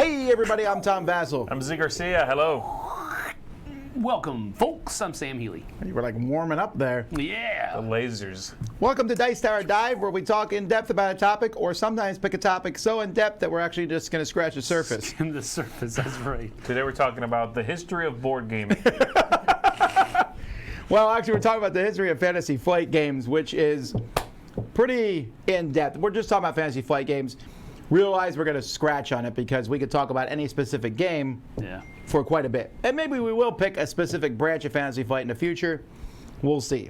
Hey everybody, I'm Tom Vassell. I'm Z Garcia. Hello. Welcome, folks. I'm Sam Healy. You were like warming up there. Yeah. The lasers. Welcome to Dice Tower Dive, where we talk in depth about a topic, or sometimes pick a topic so in depth that we're actually just going to scratch the surface. Skim the surface, that's right. Today we're talking about the history of board gaming. Well, actually, we're talking about the history of Fantasy Flight games, which is pretty in depth. We're just talking about Fantasy Flight games. Realize we're going to scratch on it because we could talk about any specific game for quite a bit. And maybe we will pick a specific branch of Fantasy Flight in the future. We'll see.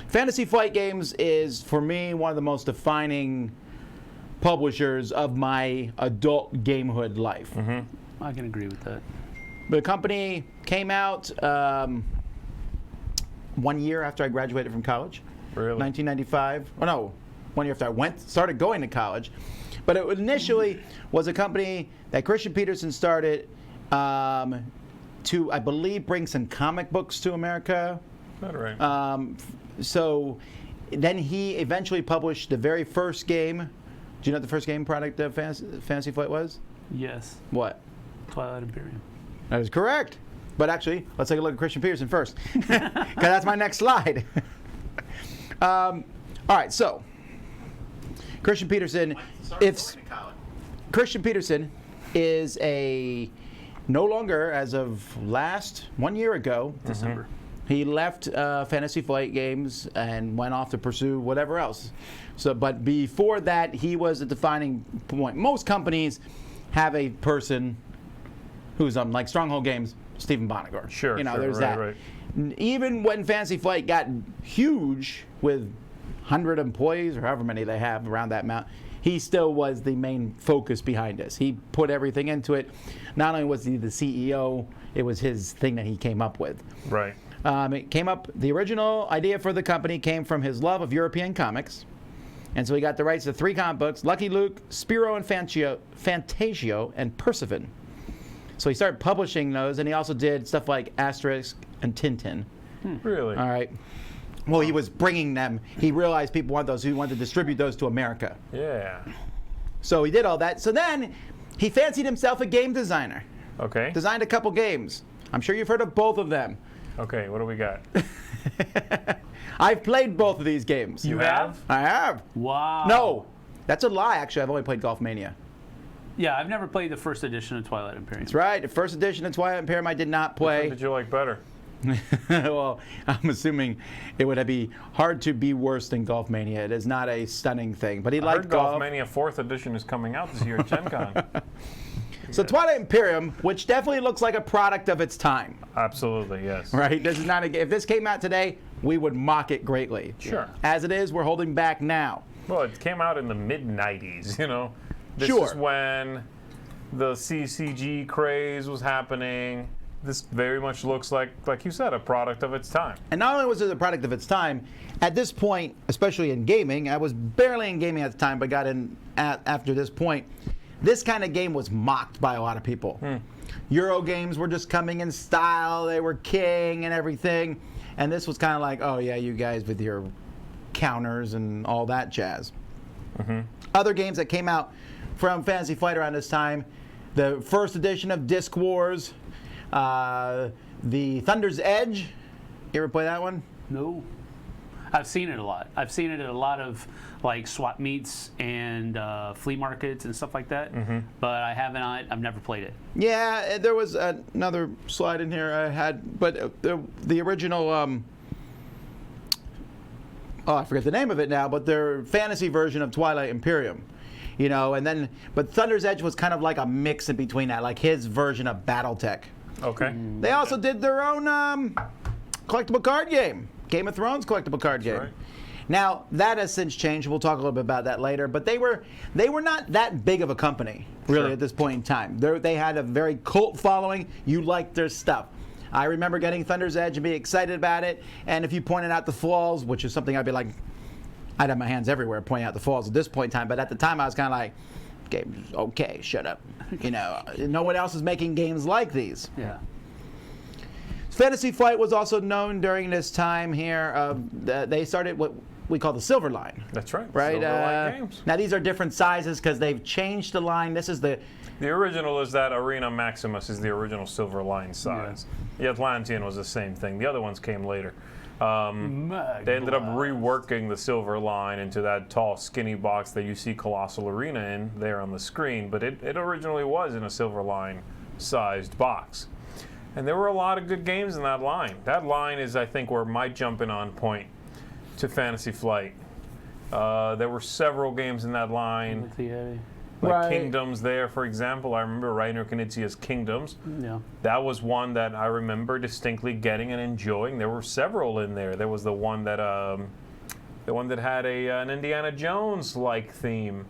Fantasy Flight Games is, for me, one of the most defining publishers of my adult gamehood life. Mm-hmm. I can agree with that. The company came out 1 year after I graduated from college. Really? 1995. Oh no, 1 year after I started going to college. But it initially was a company that Christian Petersen started to, I believe, bring some comic books to America. That's right. So then he eventually published the very first game. Do you know what the first game product of Fantasy Flight was? Yes. What? Twilight Imperium. That is correct. But actually, let's take a look at Christian Petersen first, because that's my next slide. All right, so Christian Petersen, Christian Petersen is no longer, as of 1 year ago, December. He left Fantasy Flight Games and went off to pursue whatever else. So, but before that, he was a defining point. Most companies have a person who's like Stronghold Games, Stephen Bonagor. Sure, there's right, that. right. Even when Fantasy Flight got huge with 100 employees or however many they have around that amount, he still was the main focus behind this. He put everything into it. Not only was he the CEO, it was his thing that he came up with. Right. The original idea for the company came from his love of European comics. And so he got the rights to 3 comic books, Lucky Luke, Spiro and Fantasio, and Persephone. So he started publishing those, and he also did stuff like Asterix and Tintin. Really? All right. Well, he was bringing them. He realized people want those. He wanted to distribute those to America. Yeah. So he did all that. So then he fancied himself a game designer. Okay. Designed a couple games. I'm sure you've heard of both of them. Okay, what do we got? I've played both of these games. You have? I have. Wow. No, that's a lie. Actually, I've only played Golf Mania. Yeah, I've never played the first edition of Twilight Imperium. That's right. The first edition of Twilight Imperium I did not Which one play. did you like better? Well, I'm assuming it would be hard to be worse than Golf Mania. It is not a stunning thing, but he liked heard golf. Golf Mania 4th edition is coming out this year at Gen Con. So Twilight Imperium, which definitely looks like a product of its time. Absolutely, yes. Right? This is not if this came out today, we would mock it greatly. Sure. As it is, we're holding back now. Well, it came out in the mid-90s, This Sure. is when the CCG craze was happening. This very much looks like you said, a product of its time. And not only was it a product of its time, at this point, especially in gaming, I was barely in gaming at the time, but got in after this point. This kind of game was mocked by a lot of people. Euro games were just coming in style. They were king and everything. And this was kind of like, oh yeah, you guys with your counters and all that jazz. Other games that came out from Fantasy Flight around this time, the first edition of Disc Wars, the Thunder's Edge. You ever play that one? No. I've seen it a lot. I've seen it at a lot of like swap meets and flea markets and stuff like that. But I've never played it. Yeah, there was another slide in here I had, but the original, I forget the name of it now, but their fantasy version of Twilight Imperium. But Thunder's Edge was kind of like a mix in between that, like his version of BattleTech. Okay. They also did their own collectible card game. Game of Thrones collectible card game. Right. Now that has since changed. We'll talk a little bit about that later. But they were not that big of a company really Sure. at this point in time. They had a very cult following. You liked their stuff. I remember getting Thunder's Edge and being excited about it. And if you pointed out the flaws, which is something I'd be like, I'd have my hands everywhere pointing out the flaws at this point in time. But at the time I was kind of like, okay, shut up. No one else is making games like these. Yeah. Fantasy Flight was also known during this time here. They started what we call the silver line. That's right. Right? Silverline games. Now these are different sizes because they've changed the line. This is the original is that Arena Maximus is the original silver line size. The Atlantean was the same thing. The other ones came later. They ended up reworking the silver line into that tall, skinny box that you see Colossal Arena in there on the screen, but it originally was in a silver line sized box. And there were a lot of good games in that line. That line is, I think, where my jumping on point to Fantasy Flight. There were several games in that line. Like Right. Kingdoms there, for example. I remember Reiner Knizia's Kingdoms. Yeah. That was one that I remember distinctly getting and enjoying. There were several in there. There was the one that had an Indiana Jones-like theme.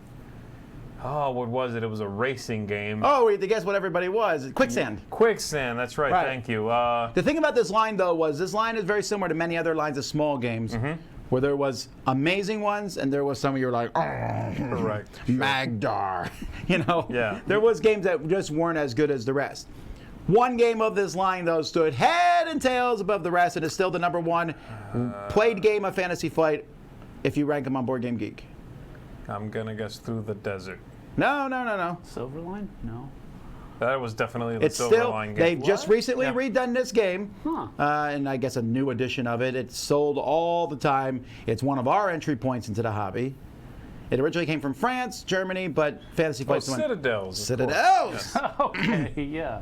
Oh, what was it? It was a racing game. Oh, we had to guess what everybody was. Quicksand. Quicksand, that's right. Right. Thank you. The thing about this line, though, was this line is very similar to many other lines of small games, where there was amazing ones, and there was some you were like, oh, Correct. Magdar. You know? Yeah. There was games that just weren't as good as the rest. One game of this line, though, stood head and tails above the rest, and is still the number one played game of Fantasy Flight if you rank them on Board Game Geek. I'm going to guess Through the Desert. No. Silverline? No. That was definitely the It's Silver still, Line game. they've just recently Yeah. redone this game, Huh. and I guess a new edition of it. It's sold all the time. It's one of our entry points into the hobby. It originally came from France, Germany, but Fantasy Flight's the one. Citadels. of Citadels! Okay, yeah.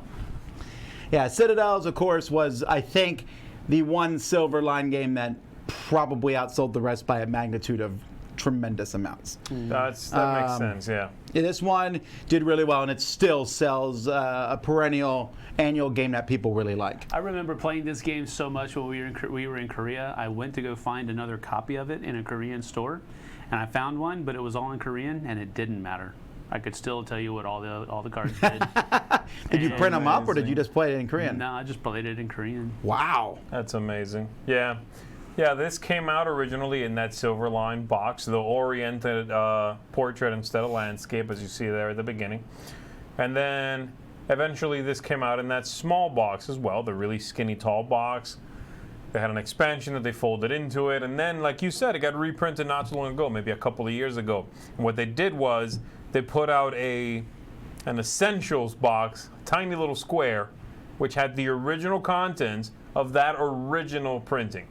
Yeah, Citadels, of course, was, I think, the one Silver Line game that probably outsold the rest by a magnitude of tremendous amounts. That makes sense, yeah. Yeah, this one did really well, and it still sells a perennial annual game that people really like. I remember playing this game so much when we were in Korea. I went to go find another copy of it in a Korean store, and I found one, but it was all in Korean, and it didn't matter. I could still tell you what all the cards did. Did you print them up, or did Amazing. you just play it in Korean? No, I just played it in Korean. Wow. That's amazing. Yeah. Yeah, this came out originally in that silver line box, the oriented portrait instead of landscape, as you see there at the beginning. And then eventually this came out in that small box as well, the really skinny tall box. They had an expansion that they folded into it. And then, like you said, it got reprinted not too long ago, maybe a couple of years ago. And what they did was they put out an essentials box, a tiny little square, which had the original contents of that original printing.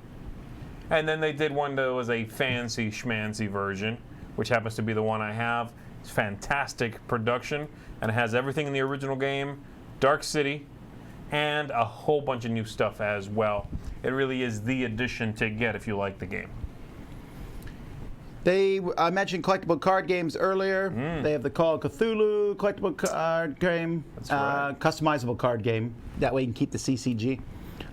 And then they did one that was a fancy schmancy version, which happens to be the one I have. It's fantastic production, and it has everything in the original game, Dark City, and a whole bunch of new stuff as well. It really is the addition to get if you like the game. I mentioned collectible card games earlier. They have the Call of Cthulhu collectible card game, That's right. customizable card game. That way you can keep the CCG.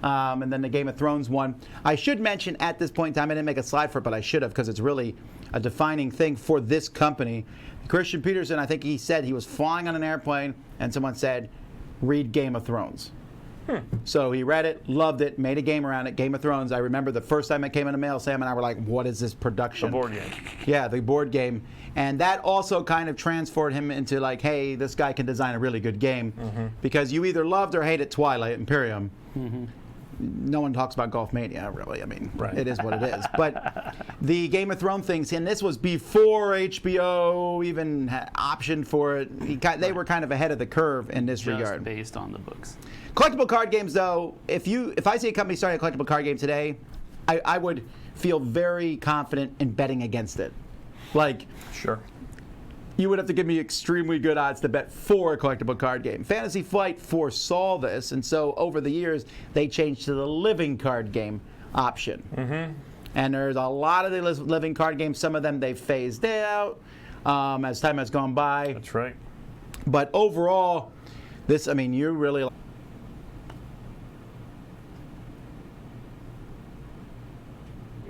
And then the Game of Thrones one. I should mention at this point in time, I didn't make a slide for it, but I should have because it's really a defining thing for this company. Christian Petersen, I think he said he was flying on an airplane and someone said, read Game of Thrones. So he read it, loved it, made a game around it, Game of Thrones. I remember the first time it came in the mail, Sam and I were like, what is this production? The board game. Yeah, the board game. And that also kind of transferred him into like, hey, this guy can design a really good game. Because you either loved or hated Twilight Imperium. No one talks about Golf Mania, really. I mean, Right. it is what it is. But the Game of Thrones things, and this was before HBO even had optioned for it. They were kind of ahead of the curve in this Just regard. based on the books. Collectible card games, though, if I see a company starting a collectible card game today, I would feel very confident in betting against it. Like, Sure. you would have to give me extremely good odds to bet for a collectible card game. Fantasy Flight foresaw this, and so over the years, they changed to the living card game option. And there's a lot of the living card games. Some of them they've phased out as time has gone by. That's right. But overall, this, I mean, you really...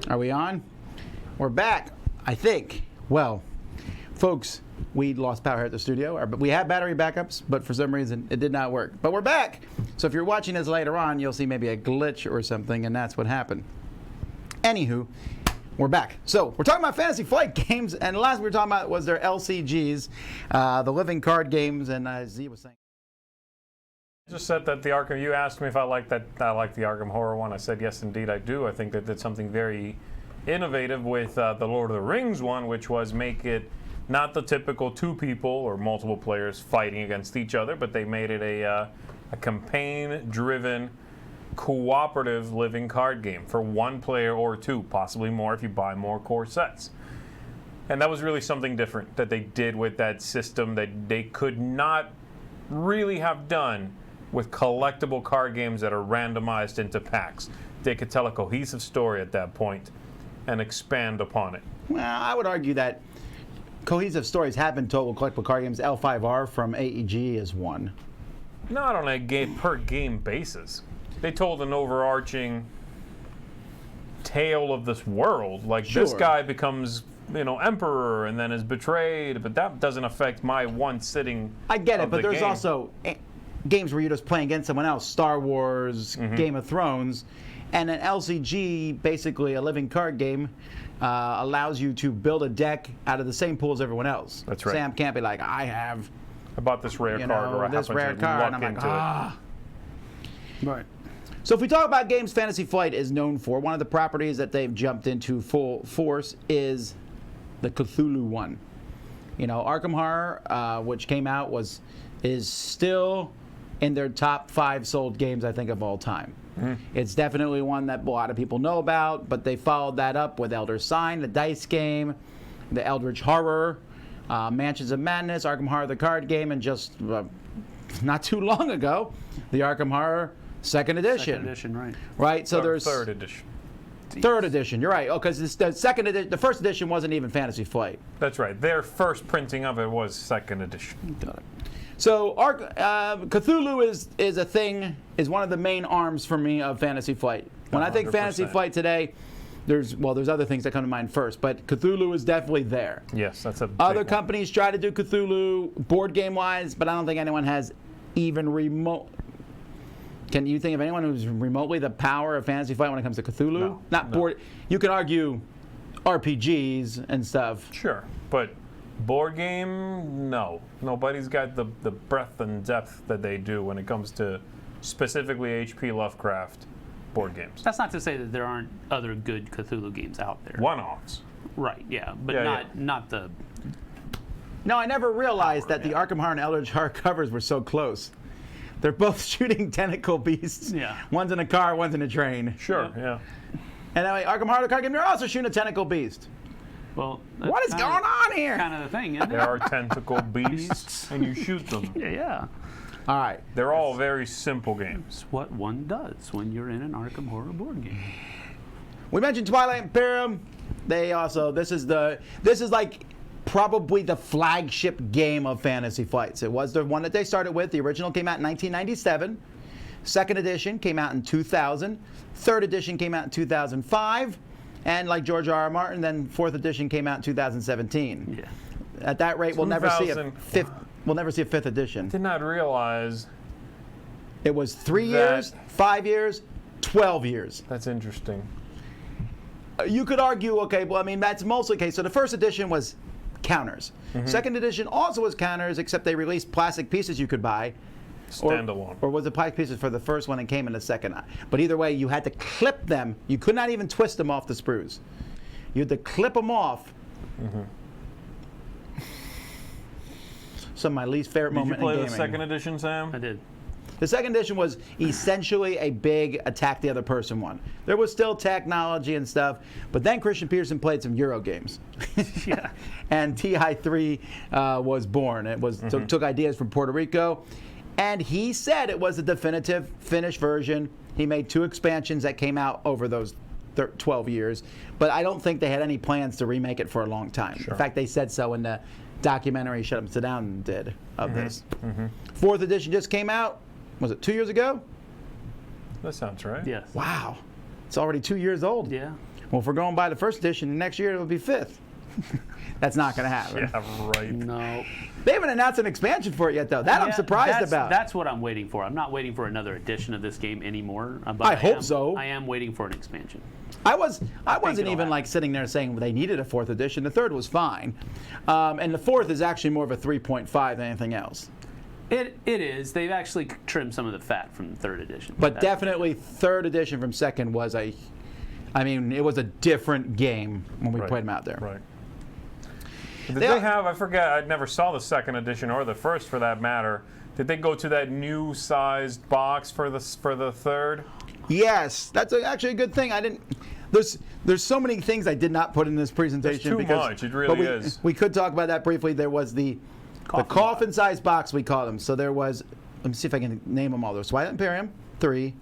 Are we on? We're back, I think. Well, folks, we lost power here at the studio. We had battery backups, but for some reason it did not work. But we're back. So if you're watching this later on, you'll see maybe a glitch or something, and that's what happened. Anywho, we're back. So we're talking about Fantasy Flight games, and the last we were talking about was their LCGs, the living card games, and as Z was saying. I just said that the Arkham, you asked me if I like the Arkham Horror one. I said, yes, indeed, I do. I think that did something very innovative with the Lord of the Rings one, which was make it not the typical two people or multiple players fighting against each other, but they made it a campaign-driven, cooperative living card game for one player or two, possibly more if you buy more core sets. And that was really something different that they did with that system that they could not really have done with collectible card games that are randomized into packs. They could tell a cohesive story at that point and expand upon it. Well, I would argue that cohesive stories have been told with collectible card games. L5R from AEG is one. Not on a per game basis. They told an overarching tale of this world. Like, this Sure. guy becomes, emperor and then is betrayed, but that doesn't affect my one sitting. I get it, of but the there's game. also games where you're just playing against someone else. Star Wars, Game of Thrones, and an LCG, basically a living card game, allows you to build a deck out of the same pool as everyone else. That's right. Sam can't be like, I have I bought this rare card, or I this happen rare to card, luck and I'm like, into ah. Right. So if we talk about games Fantasy Flight is known for, one of the properties that they've jumped into full force is the Cthulhu one. Arkham Horror, which came out, is still in their top 5 sold games, I think, of all time. It's definitely one that a lot of people know about, but they followed that up with Elder Sign, the dice game, the Eldritch Horror, Mansions of Madness, Arkham Horror, the card game, and just not too long ago, the Arkham Horror Second Edition. Second edition, right. Right? So it. there's Third edition. Third edition. You're right. Oh, because the first edition wasn't even Fantasy Flight. That's right. Their first printing of it was second edition. Got it. So Cthulhu is a thing, is one of the main arms for me of Fantasy Flight. When I think Fantasy 100%. Flight today, there's other things that come to mind first, but Cthulhu is definitely there. Yes, that's a big Other one. companies try to do Cthulhu board game wise, but I don't think anyone has even remote. Can you think of anyone who's remotely the power of Fantasy Flight when it comes to Cthulhu? No, Not no. board. You can argue RPGs and stuff. Sure, but board game, no. Nobody's got the breadth and depth that they do when it comes to specifically H.P. Lovecraft board games. That's not to say that there aren't other good Cthulhu games out there. One-offs. Right, yeah. But Yeah, not the... No, I never realized that the Arkham Horror and Eldritch Horror covers were so close. They're both shooting tentacle beasts. Yeah. One's in a car, one's in a train. Sure, yeah. And Arkham Horror card game, they're also shooting a tentacle beast. Well, What is going on here? Kind of the thing, isn't There it? are tentacle beasts, and you shoot them. Yeah. All right. They're all very simple games. It's what one does when you're in an Arkham Horror board game. We mentioned Twilight Imperium. They also this is like probably the flagship game of Fantasy Flights. It was the one that they started with. The original came out in 1997. Second edition came out in 2000. Third edition came out in 2005. And like George R. R. Martin, then fourth edition came out in 2017. Yeah. At that rate, we'll never see a 2000. fifth. We'll never see a fifth edition. Did not realize. It was 3 That- years, 5 years, 12 years. That's interesting. You could argue, okay, well, I mean, that's mostly the case. So the first edition was counters. Second edition also was counters, except they released plastic pieces you could buy. Standalone. Or was it plastic pieces for the first one and came in the second? But either way, you had to clip them. You could not even twist them off the sprues. You had to clip them off. Some of my least favorite Did you moment play in the gaming. second edition, Sam? I did. The second edition was essentially a big attack the other person one. There was still technology and stuff, but then Christian Petersen played some Euro games. Yeah. And TI3 was born. It was took ideas from Puerto Rico, and he said it was the definitive finished version. He made 2 expansions that came out over those 12 years, but I don't think they had any plans to remake it for a long time. Sure. In fact, they said so in the documentary Shut 'Em Sit Down did of this. Fourth edition just came out. Was it 2 years ago? That sounds right. Yes. Wow. It's already 2 years old. Yeah. Well, if we're going by the first edition, next year it'll be 5th. That's not going to happen. Yeah, right. No. They haven't announced an expansion for it yet, though. That I'm Yeah, surprised about. That's what I'm waiting for. I'm not waiting for another edition of this game anymore. But I hope am- so. I am waiting for an expansion. I wasn't it'll even like happen. sitting there saying they needed a 4th edition. The 3rd was fine. And the 4th is actually more of a 3.5 than anything else. It is. They've actually trimmed some of the fat from the 3rd edition. But That's- definitely 3rd edition from 2nd was I mean, it was a different game when we played them out there. Right. Did they have, I forget, I never saw the second edition or the first for that matter. Did they go to that new sized box for the third? Yes, that's actually a good thing. I didn't. There's so many things I did not put in this presentation. There's too much. It really is. We could talk about that briefly. There was the coffin-sized box, we call them. So there was. Let me see if I can name them all. There was Twilight Imperium 3.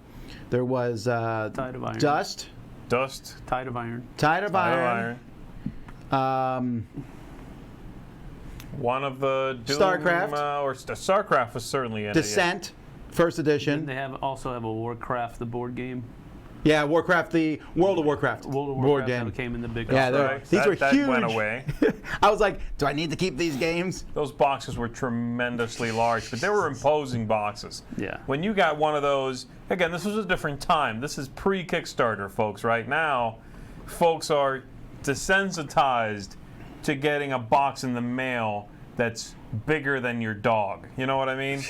There was Tide of Iron. Dust. Tide of Iron. Tide of Iron. One of the Doom, StarCraft. StarCraft was certainly in Descent, first edition. They also have a Warcraft, the board game. Yeah, Warcraft, the World of Warcraft. Board game. That came in the big. Yeah, these were that huge. Went away. I was like, do I need to keep these games? Those boxes were tremendously large, but they were imposing boxes. Yeah. When you got one of those, again, this was a different time. This is pre-Kickstarter, folks. Right now, folks are desensitized to getting a box in the mail that's bigger than your dog. You know what I mean?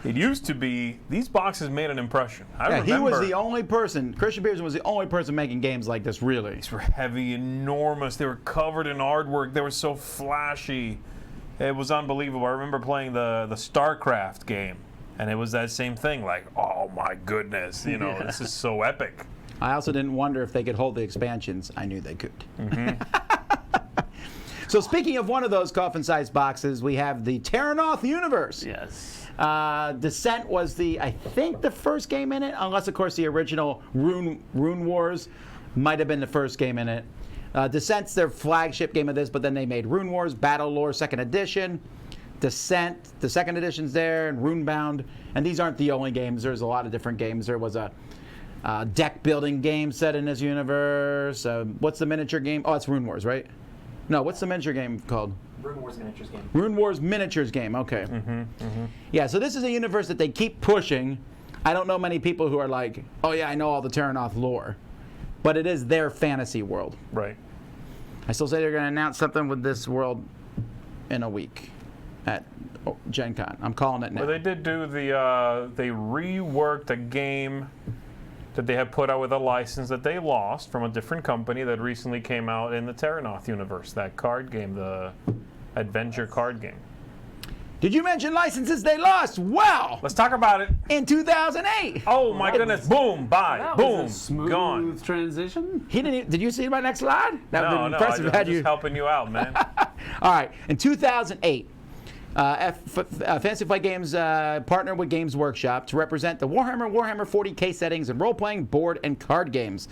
It used to be, these boxes made an impression. I remember. He was the only person, Christian Petersen was the only person making games like this, really. These were heavy, enormous. They were covered in artwork. They were so flashy. It was unbelievable. I remember playing the StarCraft game, and it was that same thing, like, oh my goodness, you know, this is so epic. I also didn't wonder if they could hold the expansions. I knew they could. So speaking of one of those coffin-sized boxes, we have the Terranoth universe. Yes. Descent was I think the first game in it, unless of course the original Rune Wars might have been the first game in it. Descent's their flagship game of this, but then they made Rune Wars, Battle Lore, second edition. Descent, the second edition's there, and Runebound. And these aren't the only games. There's a lot of different games. There was a deck building game set in this universe. What's the miniature game? Oh, it's Rune Wars, right? No, what's the miniature game called? Rune Wars Miniatures game. Rune Wars Miniatures game, okay. Yeah, so this is a universe that they keep pushing. I don't know many people who are like, oh yeah, I know all the Terranoth lore. But it is their fantasy world. Right. I still say they're going to announce something with this world in a week at Gen Con. I'm calling it now. Well, they did do they reworked a game that they had put out with a license that they lost from a different company that recently came out in the Terranoth universe, that card game, the adventure card game. Did you mention licenses they lost? Wow! Let's talk about it. In 2008. Oh my goodness! Boom! Bye! That Boom! was a smooth Gone. transition. He didn't. Did you see my next slide? That No, would no. have been impressive I'm had just you. helping you out, man. All right. In 2008, Fantasy Flight Games partnered with Games Workshop to represent the Warhammer 40K settings and role-playing board and card games.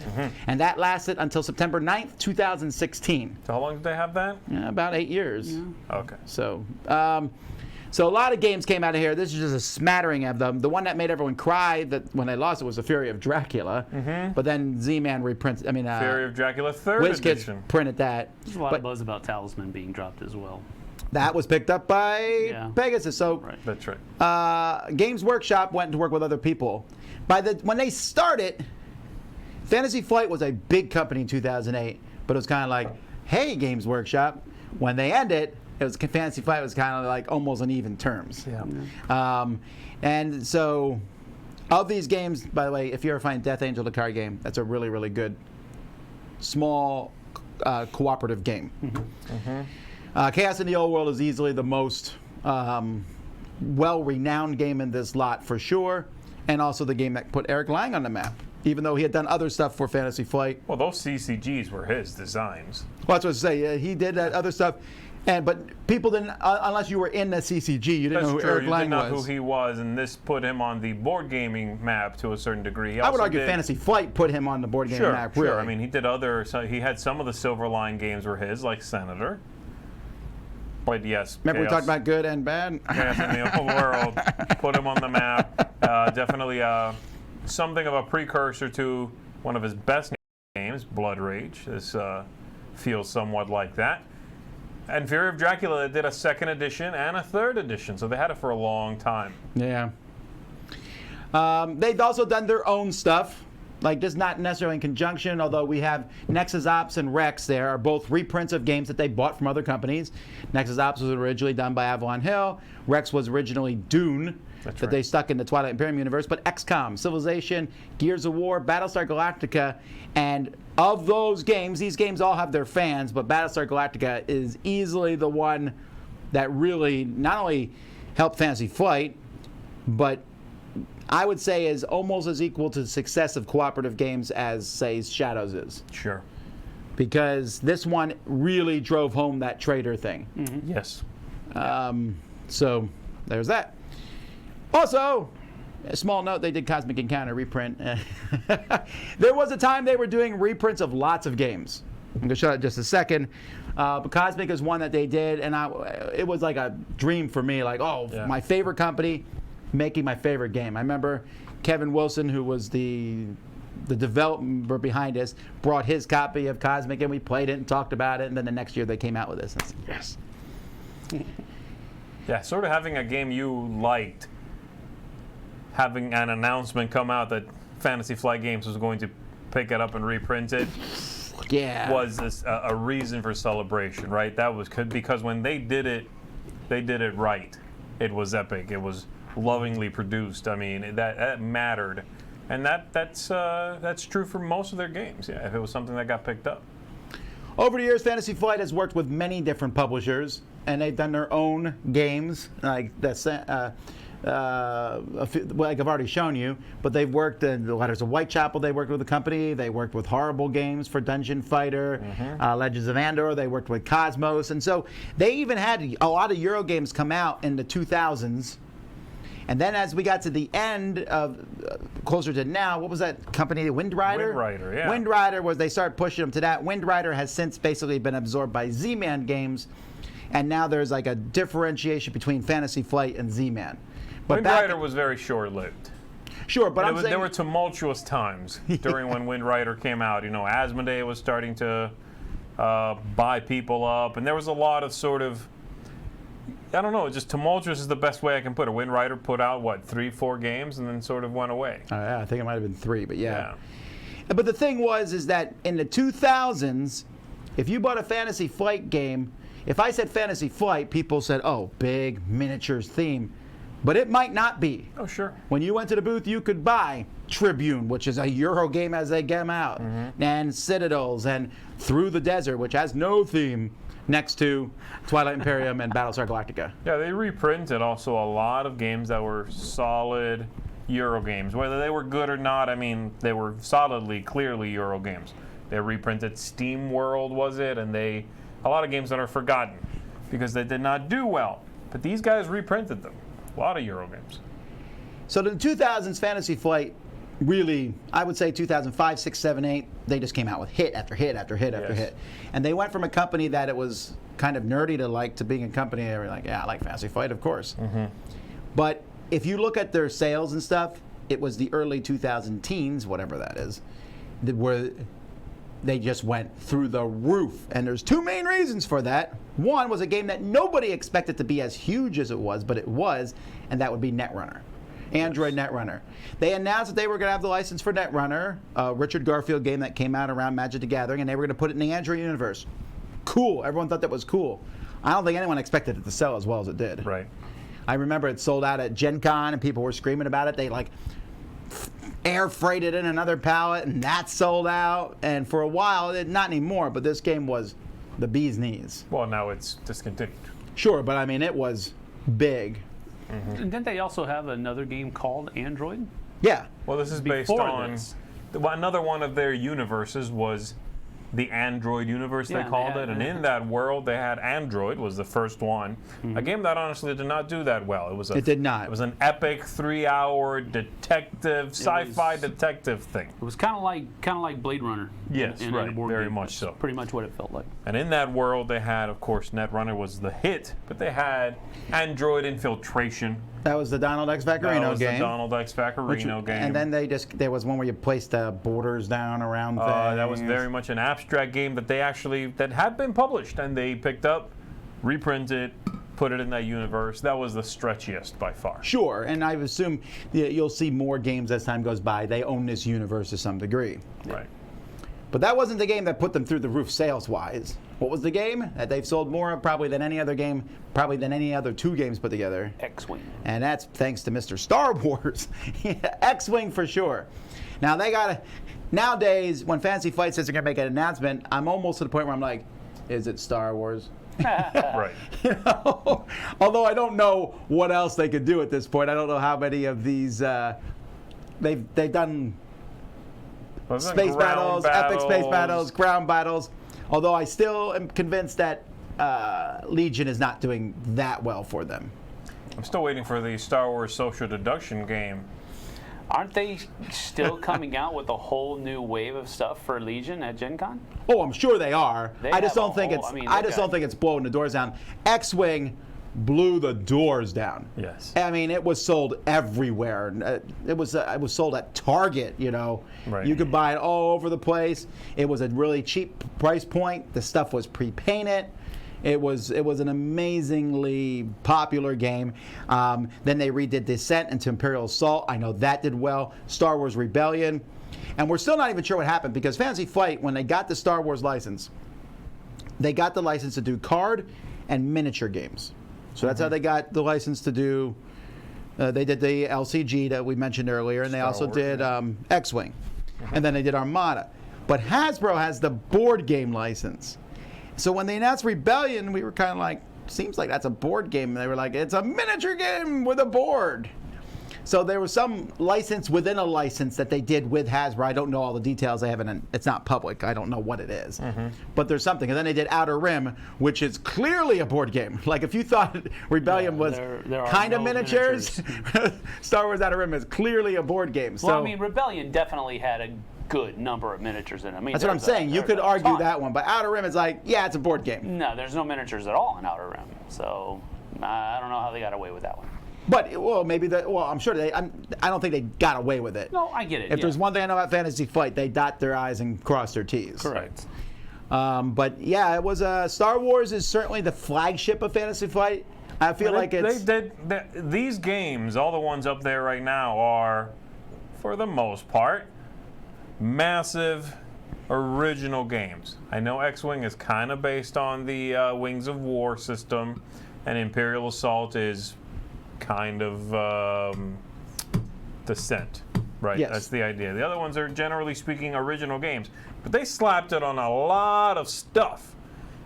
And that lasted until September 9th, 2016. So how long did they have that? About 8 years. Yeah. Okay. So, so a lot of games came out of here. This is just a smattering of them. The one that made everyone cry that when they lost it was the Fury of Dracula. But then Z-Man reprinted. I mean, Fury of Dracula 3rd WizKids edition. printed that. There's a lot But of buzz about Talisman being dropped as well. that was picked up by Pegasus. So. Right. That's right. Games Workshop went to work with other people. When they started, Fantasy Flight was a big company in 2008, but it was kind of like, hey, Games Workshop. When they ended, it was Fantasy Flight was kind of like almost on even terms. Yeah. And so, of these games, by the way, if you ever find Death Angel, the card game, that's a really, really good, small, cooperative game. Chaos in the Old World is easily the most well-renowned game in this lot for sure, and also the game that put Eric Lang on the map, even though he had done other stuff for Fantasy Flight. Well, those CCGs were his designs. Well, that's what I was going to say. He did that other stuff, but people didn't, unless you were in the CCG, you didn't know who Eric Lang was. You didn't know was. who he was, and this put him on the board gaming map to a certain degree. He I would also argue did, Fantasy Flight put him on the board game map. Sure. Really. I mean, he did other. So he had some of the Silverline games were his, like Senator. But yes, remember we Chaos- talked about good and bad? Chaos in the Old World, put him on the map. Definitely something of a precursor to one of his best games, Blood Rage. This feels somewhat like that. And Fury of Dracula did a second edition and a third edition, so they had it for a long time. Yeah. They've also done their own stuff, like just not necessarily in conjunction, although we have Nexus Ops and Rex there are both reprints of games that they bought from other companies. Nexus Ops was originally done by Avalon Hill. Rex was originally Dune. That's that right. they stuck in the Twilight Imperium universe, but XCOM, Civilization, Gears of War, Battlestar Galactica, and of those games, these games all have their fans, but Battlestar Galactica is easily the one that really not only helped Fantasy Flight, but I would say is almost as equal to the success of cooperative games as, say, Shadows is. Sure. Because this one really drove home that trader thing. Yes. So there's that. Also, a small note, they did Cosmic Encounter reprint. There was a time they were doing reprints of lots of games. I'm going to show it in just a second. But Cosmic is one that they did, and it was like a dream for me. Like, my favorite company making my favorite game. I remember Kevin Wilson, who was the developer behind this, brought his copy of Cosmic, and we played it and talked about it, and then the next year they came out with this. And I said, yes. Yeah, sort of having a game you liked, having an announcement come out that Fantasy Flight Games was going to pick it up and reprint it, was a reason for celebration, right? That was because when they did it right. It was epic. It was lovingly produced. I mean, that mattered, and that's true for most of their games. Yeah, if it was something that got picked up. Over the years, Fantasy Flight has worked with many different publishers, and they've done their own games, like like I've already shown you. But they've worked in the Letters of Whitechapel. They worked with the company. They worked with Horrible Games for Dungeon Fighter, Legends of Andor. They worked with Cosmos, and so they even had a lot of Euro games come out in the 2000s. And then as we got to the end of, closer to now, what was that company, Wind Rider? Wind Rider, yeah. Wind Rider they started pushing them to that. Wind Rider has since basically been absorbed by Z-Man Games, and now there's like a differentiation between Fantasy Flight and Z-Man. But Wind Rider was very short-lived. Sure, but There were tumultuous times during when Wind Rider came out. You know, Asmodee was starting to buy people up, and there was a lot of sort of, I don't know, just tumultuous is the best way I can put it. Wind Rider put out, 3-4 games and then sort of went away. I think it might have been 3, but yeah. But the thing is that in the 2000s, if you bought a Fantasy Flight game, if I said Fantasy Flight, people said, oh, big miniatures theme. But it might not be. Oh, sure. When you went to the booth, you could buy Tribune, which is a Euro game as they get them out, and Citadels, and Through the Desert, which has no theme, next to Twilight Imperium and Battlestar Galactica. Yeah, they reprinted also a lot of games that were solid Euro games. Whether they were good or not, I mean, they were solidly, clearly Euro games. They reprinted Steam World, was it? And a lot of games that are forgotten because they did not do well. But these guys reprinted them. A lot of Euro games. So the 2000s Fantasy Flight, really, I would say 2005, 6, 7, 8, they just came out with hit after hit after hit after hit. And they went from a company that it was kind of nerdy to being a company that were like, yeah, I like Fantasy Flight, of course. But if you look at their sales and stuff, it was the early 2000 teens, whatever that is, where they just went through the roof. And there's two main reasons for that. One was a game that nobody expected to be as huge as it was, but it was, and that would be Netrunner. Android Netrunner. They announced that they were going to have the license for Netrunner, a Richard Garfield game that came out around Magic the Gathering, and they were going to put it in the Android universe. Cool. Everyone thought that was cool. I don't think anyone expected it to sell as well as it did. Right. I remember it sold out at Gen Con, and people were screaming about it. They air freighted in another pallet, and that sold out. And for a while, not anymore, but this game was the bee's knees. Well, now it's discontinued. Sure, but I mean, it was big. And didn't they also have another game called Android? Yeah. Well, this is based Before on this. Another one of their universes was the Android universe, Yeah, they called they it. had- And in that world, they had Android was the first one. A game that honestly did not do that well. It did not. It was an epic 3-hour detective, sci-fi was- detective thing. It was kind of like Blade Runner. Yes, in right, a board very game. much so. That's pretty much what it felt like. And in that world, they had, of course, Netrunner was the hit, but they had Android Infiltration. That was the Donald X That Vaccarino was game. the Donald X Vaccarino game. And then there was one where you placed borders down around things. That was very much an abstract game that that had been published, and they picked up, reprinted, put it in that universe. That was the stretchiest by far. Sure, and I assume you'll see more games as time goes by. They own this universe to some degree. Right. But that wasn't the game that put them through the roof sales-wise. What was the game that they've sold more of probably than any other game, probably than any other 2 games put together? X-Wing. And that's thanks to Mr. Star Wars. X-Wing for sure. Now they got nowadays when Fantasy Flight says they're gonna make an announcement, I'm almost to the point where I'm like, is it Star Wars? Right. You know? Although I don't know what else they could do at this point. I don't know how many of these they've done space battles, epic space battles, ground battles. Although I still am convinced that Legion is not doing that well for them. I'm still waiting for the Star Wars social deduction game. Aren't they still coming out with a whole new wave of stuff for Legion at Gen Con? Oh, I'm sure they are. They I just have don't a think whole- it's. I mean, I they've just got- don't think it's blowing the doors down. X-Wing blew the doors down. Yes. I mean, it was sold everywhere. It was sold at Target. You know, Right. you could buy it all over the place. It was a really cheap price point. The stuff was pre-painted. It was an amazingly popular game. Then they redid Descent into Imperial Assault. I know that did well. Star Wars Rebellion. And we're still not even sure what happened because Fantasy Flight, when they got the Star Wars license, they got the license to do card and miniature games. So that's how they got the license to do. They did the LCG that we mentioned earlier, and they Star also Wars, did X-Wing. And then they did Armada. But Hasbro has the board game license. So when they announced Rebellion, we were kind of like, seems like that's a board game. And they were like, it's a miniature game with a board. So there was some license within a license that they did with Hasbro. I don't know all the details. I haven't. It's not public. I don't know what it is. But there's something. And then they did Outer Rim, which is clearly a board game. Like if you thought Rebellion was there are kind of no miniatures, Star Wars Outer Rim is clearly a board game. So Well, I mean, Rebellion definitely had a good number of miniatures in it. I mean, that's what I'm saying. You could argue that one, but Outer Rim is like, yeah, it's a board game. No, there's no miniatures at all in Outer Rim. So I don't know how they got away with that one. But well, maybe I'm sure I don't think they got away with it. No, I get it. If there's one thing I know about Fantasy Flight, they dot their I's and cross their T's. Correct. But yeah, it was Star Wars is certainly the flagship of Fantasy Flight. I feel like it's. These games, all the ones up there right now, are, for the most part, massive original games. I know X-Wing is kind of based on the Wings of War system, and Imperial Assault is kind of Descent, right? Yes. That's the idea. The other ones are, generally speaking, original games, but they slapped it on a lot of stuff.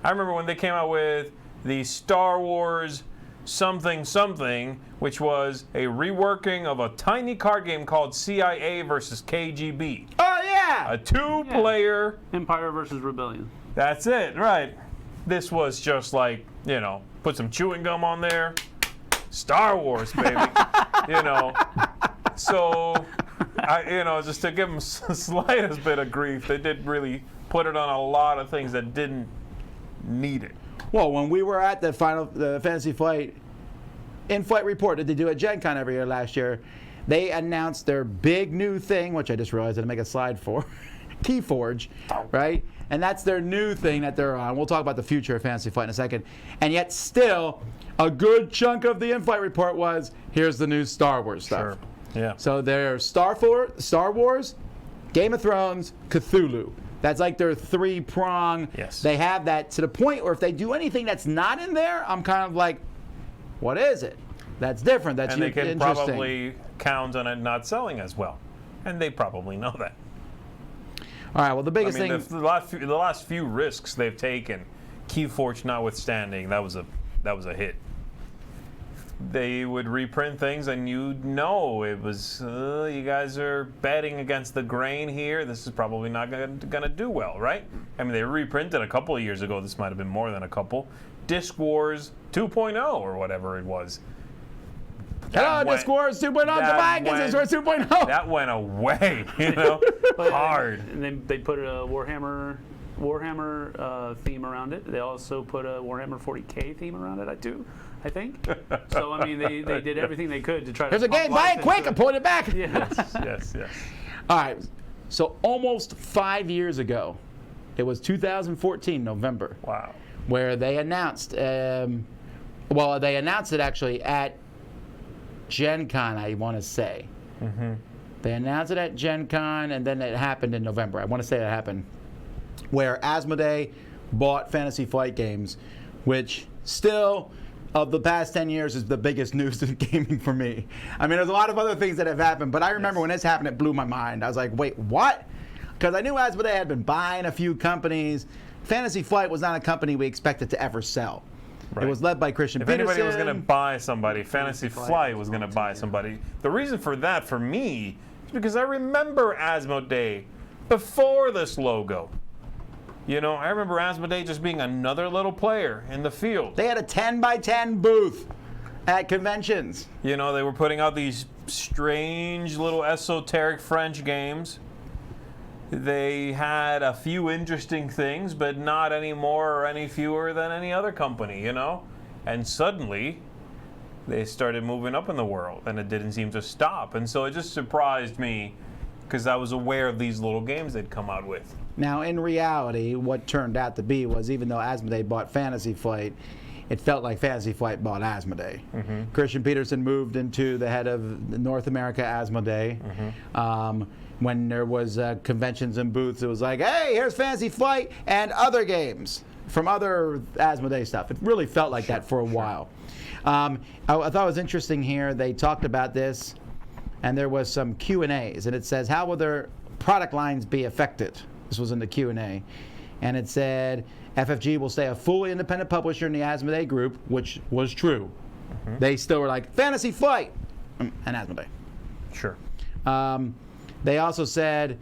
I remember when they came out with the Star Wars something something, which was a reworking of a tiny card game called CIA versus KGB. Oh yeah. A two-player. Empire versus Rebellion. That's it, right? This was just like, put some chewing gum on there. Star Wars, baby. So, just to give them the slightest bit of grief, they did really put it on a lot of things that didn't need it. Well, when we were at the Fantasy Flight in-flight report that they do at Gen Con every year last year, they announced their big new thing, which I just realized I had to make a slide for, Keyforge, right? And that's their new thing that they're on. We'll talk about the future of Fantasy Flight in a second. And yet still, a good chunk of the in-flight report was, here's the new Star Wars stuff. Sure. Yeah. So there's Star Wars, Game of Thrones, Cthulhu. That's like their three-prong. Yes. They have that to the point where if they do anything that's not in there, I'm kind of like, what is it? That's different. That's And they can interesting. probably count on it not selling as well. And they probably know that. All right, well, the biggest thing. The last few risks they've taken, Keyforge notwithstanding, that was a hit. They would reprint things, and you'd know it was you guys are betting against the grain here. This is probably not going to do well, right? I mean, they reprinted a couple of years ago. This might have been more than a couple. Disc Wars 2.0 or whatever it was. Hello, Disc Wars 2.0. Goodbye, Disc Wars 2.0. That went away, hard. And then they put a Warhammer theme around it. They also put a Warhammer 40K theme around it, I think. So, I mean, they did everything they could to try to... There's a game, buy it quick and point it back. Yes. Yes. All right, so almost 5 years ago, it was 2014, November. Wow. Where they announced, they announced it actually at Gen Con, I want to say. Mm-hmm. They announced it at Gen Con, and then it happened in November. I want to say that happened. Where Asmodee bought Fantasy Flight Games, which still, of the past 10 years, is the biggest news in gaming for me. I mean, there's a lot of other things that have happened, but I remember when this happened, it blew my mind. I was like, wait, what? Because I knew Asmodee had been buying a few companies. Fantasy Flight was not a company we expected to ever sell. Right. It was led by Christian Petersen. If anybody was going to buy somebody, Fantasy Flight was going to buy somebody. The reason for that, for me, is because I remember Asmodee before this logo. You know, I remember Asmodee just being another little player in the field. They had a 10x10 booth at conventions. You know, they were putting out these strange little esoteric French games. They had a few interesting things, but not any more or any fewer than any other company, you know? And suddenly, they started moving up in the world, and it didn't seem to stop. And so it just surprised me, because I was aware of these little games they'd come out with. Now, in reality, what turned out to be was, even though Asmodee bought Fantasy Flight, it felt like Fantasy Flight bought Asmodee. Mm-hmm. Christian Petersen moved into the head of North America Asmodee. Mm-hmm. When there was conventions and booths, it was like, hey, here's Fantasy Flight and other games from other Asmodee stuff. It really felt like that for a while. I thought it was interesting here. They talked about this, and there was some Q&As, and it says, how will their product lines be affected? This was in the Q&A. And it said, FFG will stay a fully independent publisher in the Asmodee group, which was true. Mm-hmm. They still were like, Fantasy Flight and Asmodee. Sure. They also said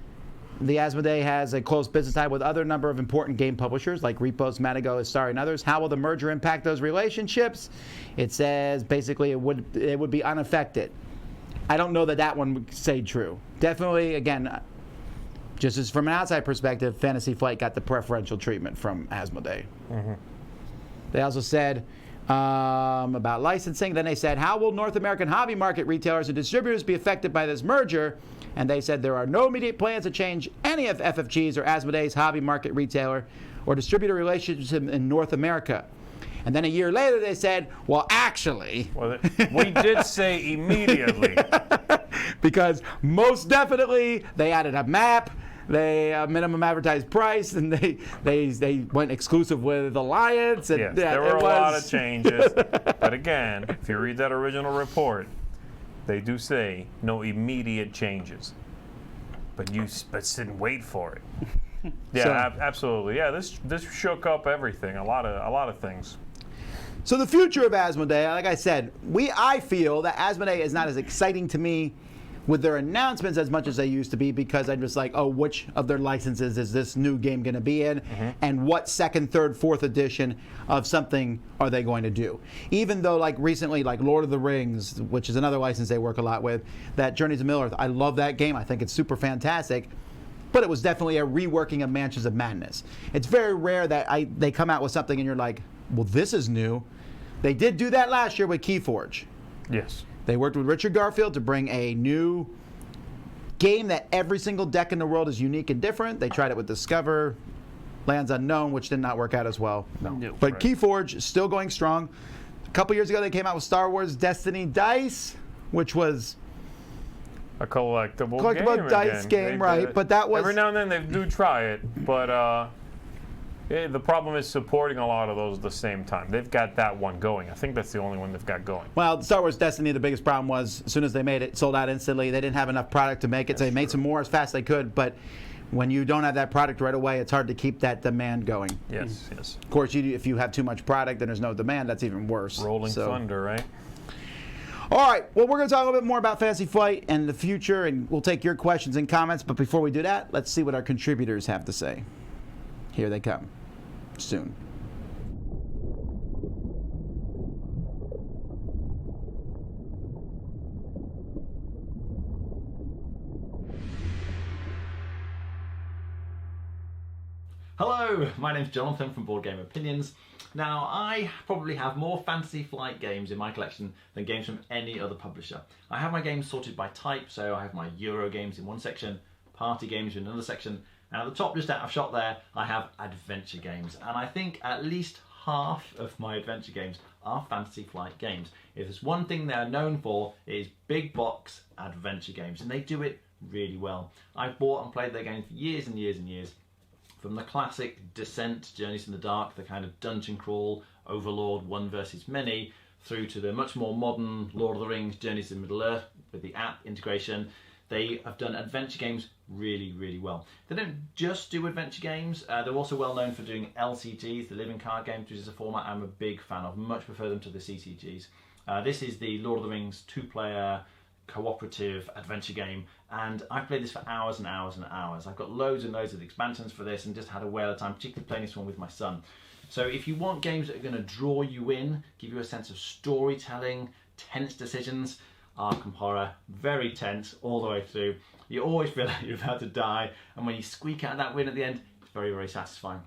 the Asmodee has a close business tie with other number of important game publishers like Repos, Matago, Astari, and others. How will the merger impact those relationships? It says basically it would be unaffected. I don't know that one would say true. Definitely, again, just as from an outside perspective, Fantasy Flight got the preferential treatment from Asmodee. Mm-hmm. They also said about licensing. Then they said, how will North American hobby market retailers and distributors be affected by this merger? And they said there are no immediate plans to change any of FFG's or Asmodee's hobby market retailer or distributor relationships in North America. And then a year later they said, well, actually. Well, we did say immediately. Because most definitely they added a map, they minimum advertised price, and they went exclusive with Alliance. And yes, there were a lot of changes. But again, if you read that original report, they do say no immediate changes, but sit and wait for it. Yeah, so, absolutely. Yeah, this shook up everything. A lot of things. So the future of Asmodee, like I said, I feel that Asmodee is not as exciting to me with their announcements as much as they used to be, because I'm just like, oh, which of their licenses is this new game going to be in? Mm-hmm. And what second, third, fourth edition of something are they going to do? Even though, like recently, like Lord of the Rings, which is another license they work a lot with, that Journeys of Middle-earth, I love that game. I think it's super fantastic. But it was definitely a reworking of Mansions of Madness. It's very rare that they come out with something and you're like, well, this is new. They did do that last year with Keyforge. Yes. They worked with Richard Garfield to bring a new game that every single deck in the world is unique and different. They tried it with Discover, Lands Unknown, which did not work out as well. No. But right. Keyforge is still going strong. A couple years ago, they came out with Star Wars Destiny Dice, which was a collectible dice game, right? But that was every now and then they do try it, but the problem is supporting a lot of those at the same time. They've got that one going. I think that's the only one they've got going. Well, Star Wars Destiny, the biggest problem was as soon as they made it, sold out instantly. They didn't have enough product to make it, so they made some more as fast as they could. But when you don't have that product right away, it's hard to keep that demand going. Yes, yes. Of course, if you have too much product and there's no demand, that's even worse. Rolling thunder, right? All right, well, we're going to talk a little bit more about Fantasy Flight and the future, and we'll take your questions and comments. But before we do that, let's see what our contributors have to say. Here they come. Soon. Hello, my name's Jonathan from Board Game Opinions. Now, I probably have more Fantasy Flight games in my collection than games from any other publisher. I have my games sorted by type, so I have my Euro games in one section, party games in another section, and at the top, just out of shot there, I have adventure games. And I think at least half of my adventure games are Fantasy Flight games. If there's one thing they're known for, it is big box adventure games, and they do it really well. I've bought and played their games for years and years and years, From the classic Descent, Journeys in the Dark, the kind of dungeon crawl, Overlord, one versus many, through to the much more modern Lord of the Rings, Journeys in Middle-earth with the app integration. They have done adventure games really, really well. They don't just do adventure games, they're also well known for doing LCGs, the living card games, which is a format I'm a big fan of, much prefer them to the CCGs. This is the Lord of the Rings 2-player cooperative adventure game, and I've played this for hours and hours and hours. I've got loads and loads of expansions for this and just had a whale of time, particularly playing this one with my son. So if you want games that are going to draw you in, give you a sense of storytelling, tense decisions, Arkham Horror, very tense all the way through. You always feel like you're about to die, and when you squeak out that win at the end, it's very, very satisfying.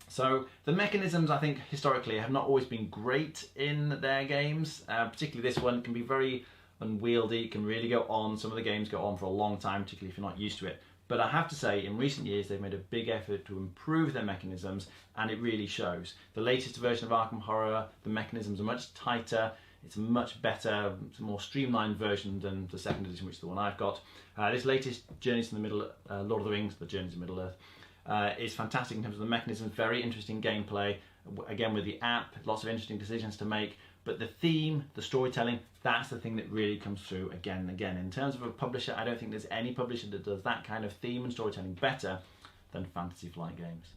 So the mechanisms, I think, historically have not always been great in their games. Particularly this one can be very unwieldy, it can really go on. Some of the games go on for a long time, particularly if you're not used to it. But I have to say, in recent years, they've made a big effort to improve their mechanisms, and it really shows. The latest version of Arkham Horror, the mechanisms are much tighter, it's a much better, it's a more streamlined version than the second edition, which is the one I've got. This latest Journeys in the Middle, Lord of the Rings, the Journeys in Middle-earth, is fantastic in terms of the mechanisms, very interesting gameplay, again with the app, lots of interesting decisions to make, but the theme, the storytelling, that's the thing that really comes through again and again. In terms of a publisher, I don't think there's any publisher that does that kind of theme and storytelling better than Fantasy Flight Games.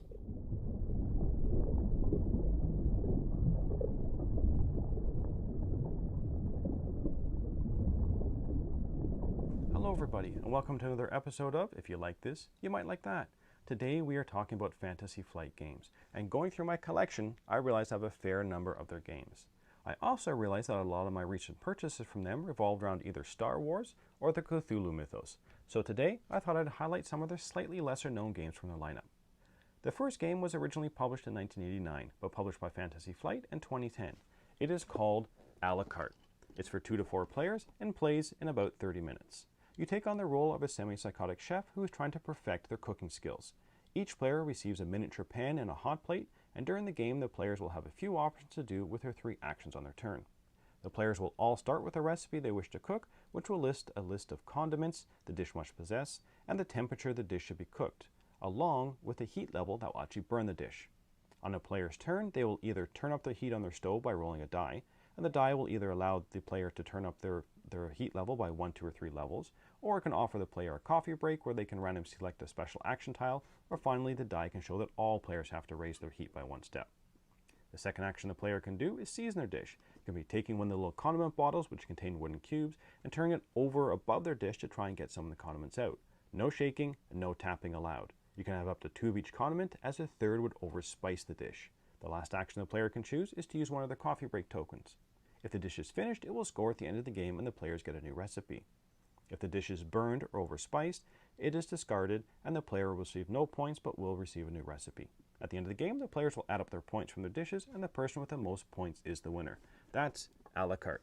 Hello everybody, and welcome to another episode of If You Like This, You Might Like That. Today we are talking about Fantasy Flight Games, and going through my collection, I realized I have a fair number of their games. I also realized that a lot of my recent purchases from them revolved around either Star Wars or the Cthulhu mythos. So today, I thought I'd highlight some of their slightly lesser known games from their lineup. The first game was originally published in 1989, but published by Fantasy Flight in 2010. It is called a la Carte. It's for 2 to 4 players and plays in about 30 minutes. You take on the role of a semi-psychotic chef who is trying to perfect their cooking skills. Each player receives a miniature pan and a hot plate, and during the game the players will have a few options to do with their 3 actions on their turn. The players will all start with a recipe they wish to cook, which will list a list of condiments the dish must possess, and the temperature the dish should be cooked, along with the heat level that will actually burn the dish. On a player's turn, they will either turn up the heat on their stove by rolling a die, and the die will either allow the player to turn up their heat level by 1, 2, or 3 levels, or it can offer the player a coffee break where they can randomly select a special action tile, or finally the die can show that all players have to raise their heat by 1 step. The second action the player can do is season their dish. It can be taking one of the little condiment bottles, which contain wooden cubes, and turning it over above their dish to try and get some of the condiments out. No shaking and no tapping allowed. You can have up to 2 of each condiment, as a third would overspice the dish. The last action the player can choose is to use one of their coffee break tokens. If the dish is finished, it will score at the end of the game and the players get a new recipe. If the dish is burned or overspiced, it is discarded and the player will receive no points but will receive a new recipe. At the end of the game, the players will add up their points from their dishes and the person with the most points is the winner. That's a la carte.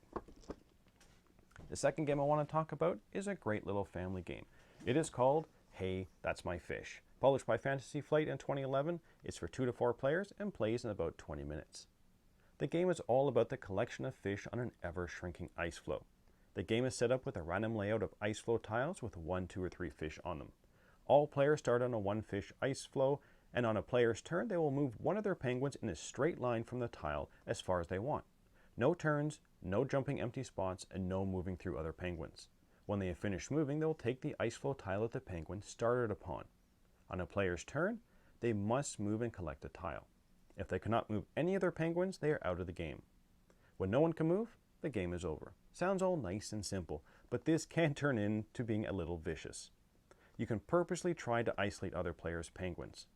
The second game I want to talk about is a great little family game. It is called Hey, That's My Fish. Published by Fantasy Flight in 2011, it's for 2 to 4 players and plays in about 20 minutes. The game is all about the collection of fish on an ever-shrinking ice floe. The game is set up with a random layout of ice floe tiles with 1, 2, or 3 fish on them. All players start on a 1-fish ice floe, and on a player's turn they will move one of their penguins in a straight line from the tile as far as they want. No turns, no jumping empty spots, and no moving through other penguins. When they have finished moving, they will take the ice floe tile that the penguin started upon. On a player's turn, they must move and collect a tile. If they cannot move any of their penguins, they are out of the game. When no one can move, the game is over. Sounds all nice and simple, but this can turn into being a little vicious. You can purposely try to isolate other players' penguins.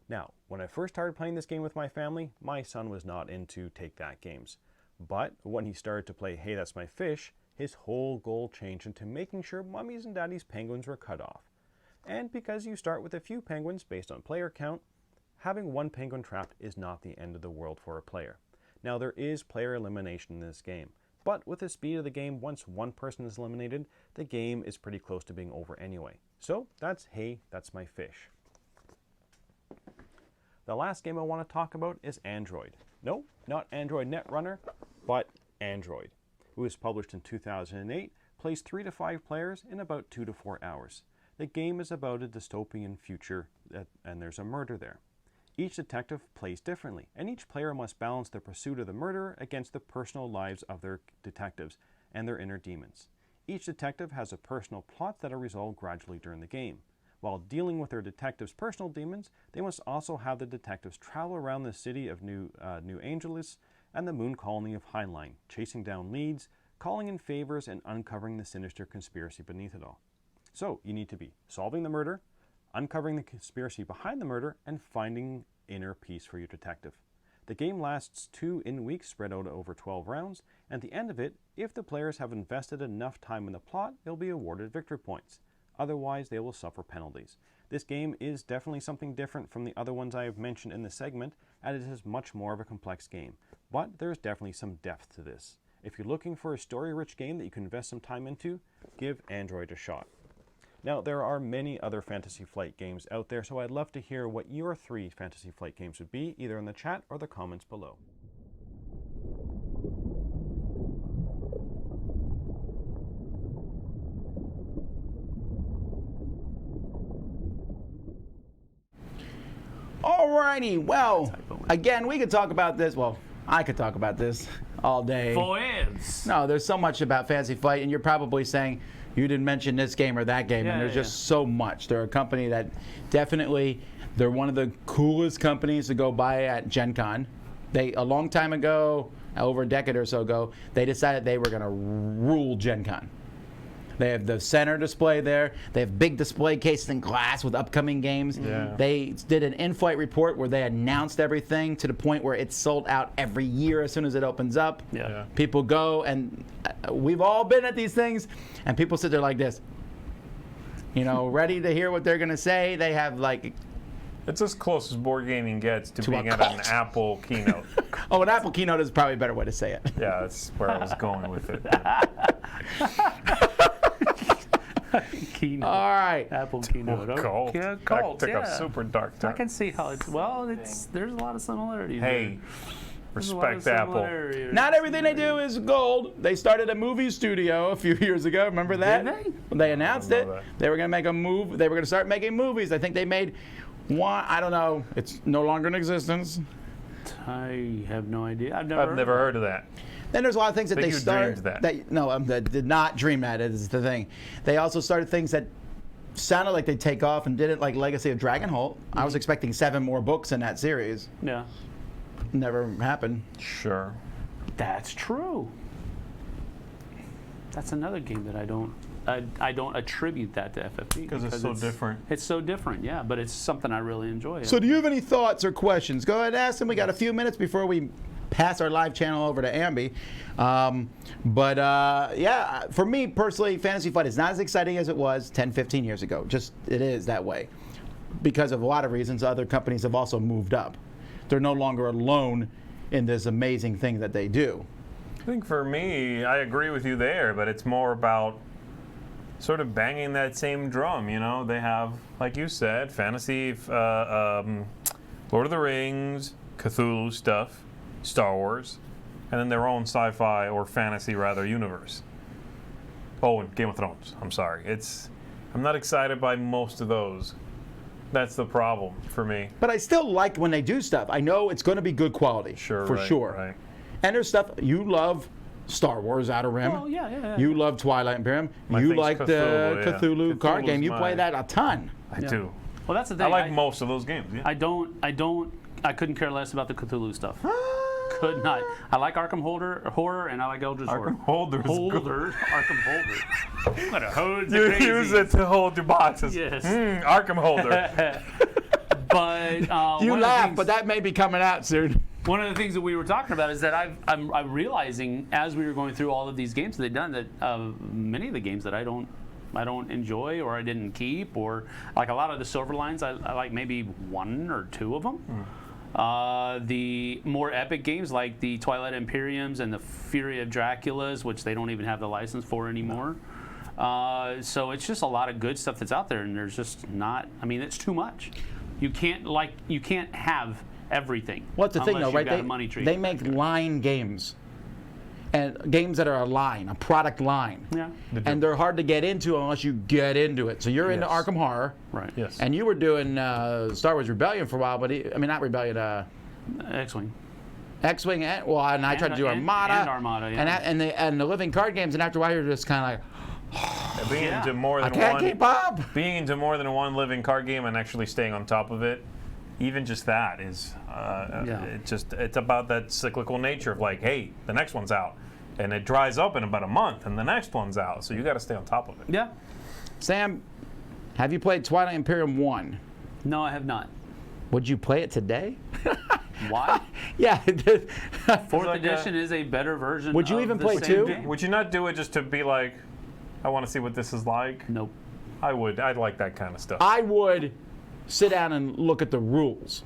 Now, when I first started playing this game with my family, my son was not into take-that games. But when he started to play Hey, That's My Fish, his whole goal changed into making sure Mummy's and Daddy's penguins were cut off. And because you start with a few penguins based on player count, having 1 penguin trapped is not the end of the world for a player. Now, there is player elimination in this game, but with the speed of the game, once 1 person is eliminated, the game is pretty close to being over anyway. So that's Hey, That's My Fish. The last game I want to talk about is Android. No, not Android Netrunner, but Android. It was published in 2008, plays 3 to 5 players in about 2 to 4 hours. The game is about a dystopian future and there's a murder there. Each detective plays differently, and each player must balance the pursuit of the murderer against the personal lives of their detectives and their inner demons. Each detective has a personal plot that are resolved gradually during the game. While dealing with their detectives' personal demons, they must also have the detectives travel around the city of New Angeles and the moon colony of Highline, chasing down leads, calling in favors, and uncovering the sinister conspiracy beneath it all. So, you need to be solving the murder, uncovering the conspiracy behind the murder, and finding inner peace for your detective. The game lasts 2 in-weeks spread out over 12 rounds, and at the end of it, if the players have invested enough time in the plot, they'll be awarded victory points. Otherwise, they will suffer penalties. This game is definitely something different from the other ones I have mentioned in this segment, and it is much more of a complex game. But there's definitely some depth to this. If you're looking for a story-rich game that you can invest some time into, give Android a shot. Now, there are many other Fantasy Flight games out there, so I'd love to hear what your 3 Fantasy Flight games would be, either in the chat or the comments below. Alrighty, well, again, we could talk about this. Well, I could talk about this all day. Boys. No, there's so much about Fantasy Flight, and you're probably saying you didn't mention this game or that game, and there's just so much. They're a company that definitely, they're one of the coolest companies to go by at Gen Con. A long time ago, over a decade or so ago, they decided they were going to rule Gen Con. They have the center display there. They have big display cases in glass with upcoming games. Yeah. They did an in-flight report where they announced everything to the point where it's sold out every year as soon as it opens up. Yeah. People go, and we've all been at these things, and people sit there like this, you know, ready to hear what they're going to say. They have like... It's as close as board gaming gets to being a at an cult. Apple keynote. Oh, an Apple keynote is probably a better way to say it. Yeah, that's where I was going with it. Keynote. All right. Apple Keynote. Cult. Yeah, cult. That took yeah. a super dark turn. I can see how it's. Well, there's a lot of similarities. Hey, There's a lot of respect Apple. similarities. Not everything they do is gold. They started a movie studio a few years ago. Remember that? Did they? They announced I it. don't know that. They were going to make a move. They were going to start making movies. I think they made one. I don't know. It's no longer in existence. I have no idea. I've I've never heard of that. Then there's a lot of things that Think they you started. dreamed that. No, that did not dream that. Is the thing. They also started things that sounded like they'd take off and didn't, like Legacy of Dragonholt. I was expecting 7 more books in that series. Yeah. Never happened. Sure. That's true. That's another game that I don't attribute that to FFG Because it's so different. It's so different, yeah. But it's something I really enjoy. So do you have any thoughts or questions? Go ahead and ask them. We got a few minutes before we pass our live channel over to Ambi. Yeah, for me personally, Fantasy Flight is not as exciting as it was 10, 15 years ago. Just, it is that way. Because of a lot of reasons, other companies have also moved up. They're no longer alone in this amazing thing that they do. I think for me, I agree with you there, but it's more about sort of banging that same drum, you know? They have, like you said, fantasy, Lord of the Rings, Cthulhu stuff, Star Wars, and then their own sci-fi or fantasy, rather, universe. Oh, and Game of Thrones. I'm sorry. I'm not excited by most of those. That's the problem for me. But I still like when they do stuff. I know it's going to be good quality. Sure, For right, sure. right. And there's stuff, you love Star Wars Outer Rim. Oh, yeah. You love Twilight Imperium. My You thing's like the Cthulhu, yeah. Cthulhu card Cthulhu's game. You play my- that a ton. I do. Well, that's the thing. I like most of those games. Yeah. I couldn't care less about the Cthulhu stuff. Could not. I like Arkham Horror, and I like Eldritch Horror. Arkham Holder is good. Arkham Holder. What a hold You crazy. use it to hold your boxes. Yes. Arkham Holder. But You one of the laugh, things- but that may be coming out soon. One of the things that we were talking about is that I'm realizing as we were going through all of these games that they've done that many of the games that I don't enjoy or I didn't keep, or like a lot of the Silver Lines, I like maybe 1 or 2 of them. The more epic games like the Twilight Imperiums and the Fury of Draculas, which they don't even have the license for anymore. So it's just a lot of good stuff that's out there, and there's just not. I mean, it's too much. You can't have everything. What's the thing, unless though, you've right? got a money tree. They make line games. and games that are a product line. Yeah. And they're hard to get into unless you get into it. So you're into Yes. Arkham Horror. Right. Yes. And you were doing Star Wars Rebellion for a while, but not Rebellion, X-Wing. X-Wing. And I tried to do Armada. And Armada, yeah. And the living card games. And after a while, you're just kind of like, being into more I than can't one, keep up. being into more than one living card game and actually staying on top of it, even just that is, it's about that cyclical nature of like, hey, the next one's out, and it dries up in about a month, and the next one's out, so you got to stay on top of it. Yeah. Sam, have you played Twilight Imperium One? No, I have not. Would you play it today? Why? Yeah. Fourth like edition is a better version. Would you of even the play same two? game. Would you not do it just to be like, I want to see what this is like? Nope. I would. I'd like that kind of stuff. I would sit down and look at the rules.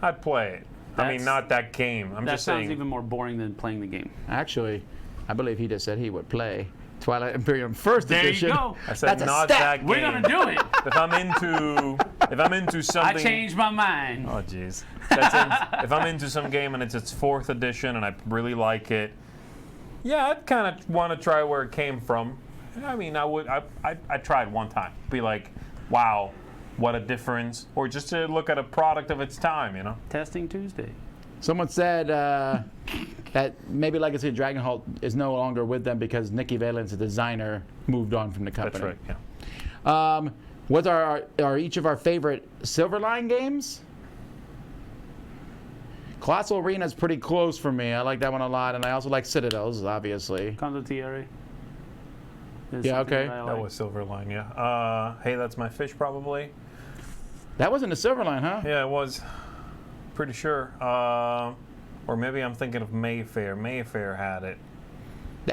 I'd play it. I mean, That's- not that game. I'm That just sounds saying. even more boring than playing the game. Actually, I believe he just said he would play Twilight Imperium First There you Edition. go. I said That's a not stat. that game. We're gonna do it. If I'm into I something. changed my mind. Oh jeez. If I'm into some game and it's its 4th edition and I really like it, yeah, I'd kind of want to try where it came from. I mean, I tried one time. Be like, wow, what a difference. Or just to look at a product of its time, you know? Testing Tuesday. Someone said that maybe Legacy of Dragonholt is no longer with them because Nikki Valence, the designer, moved on from the company. That's right, yeah. What are each of our favorite Silverline games? Colossal Arena is pretty close for me. I like that one a lot, and I also like Citadels, obviously. Condottiere. Yeah, okay. That was Silverline, yeah. Hey, That's My Fish, probably. That wasn't a Silverline, huh? Yeah, it was. Pretty sure. Or maybe I'm thinking of Mayfair. Mayfair had it.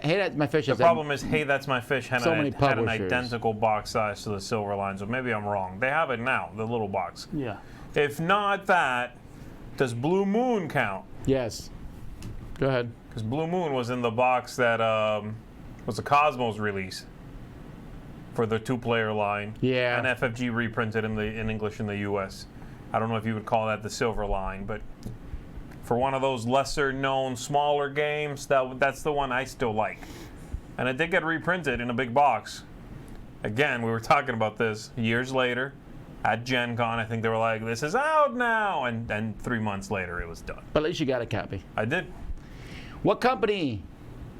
Hey, That's My Fish. The problem is, Hey, That's My Fish had, So many had an publishers. identical box size to the Silverline, so maybe I'm wrong. They have it now, the little box. Yeah. If not that, does Blue Moon count? Yes. Go ahead. Because Blue Moon was in the box that was a Cosmos release for the 2-player line. Yeah. And FFG reprinted in English in the U.S. I don't know if you would call that the Silver Line, but for one of those lesser-known, smaller games, that's the one I still like. And it did get reprinted in a big box. Again, we were talking about this years later at Gen Con. I think they were like, this is out now, and 3 months later it was done. But at least you got a copy. I did. What company,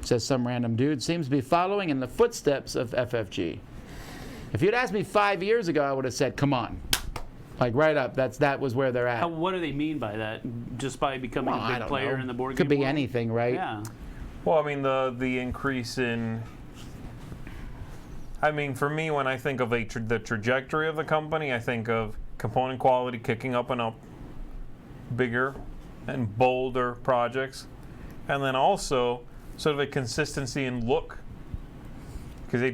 says some random dude, seems to be following in the footsteps of FFG? If you'd asked me 5 years ago, I would have said, come on. Like right up, that was where they're at. What do they mean by that? Just by becoming Well, I a big don't player know. in the board game Could be world? anything, right? Yeah. Well, I mean, the increase in... I mean, for me, when I think of the trajectory of the company, I think of component quality kicking up and up, bigger and bolder projects, and then also sort of a consistency in look, because they